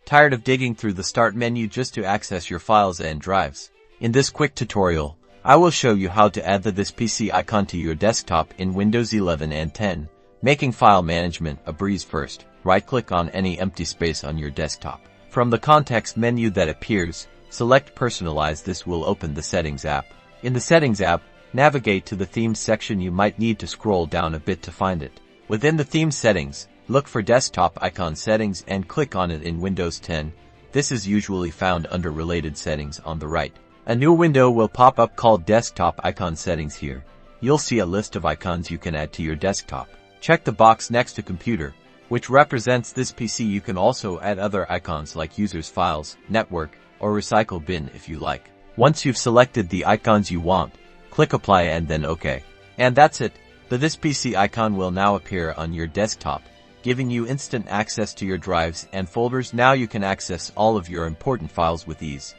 Tired of digging through the Start menu just to access your files and drives? In this quick tutorial, I will show you how to add this PC icon to your desktop in Windows 11 and 10, making file management a breeze. First, right-click on any empty space on your desktop. From the context menu that appears, select Personalize. This will open the Settings app. In the Settings app, navigate to the Themes section. You might need to scroll down a bit to find it. Within the Theme settings, look for Desktop Icon Settings and click on it in Windows 10. This is usually found under Related Settings on the right. A new window will pop up called Desktop Icon Settings. Here, you'll see a list of icons you can add to your desktop. Check the box next to Computer, which represents this PC. You can also add other icons like Users, Files, Network, or Recycle Bin if you like. Once you've selected the icons you want, click Apply and then OK. And that's it. This PC icon will now appear on your desktop, giving you instant access to your drives and folders. Now you can access all of your important files with ease.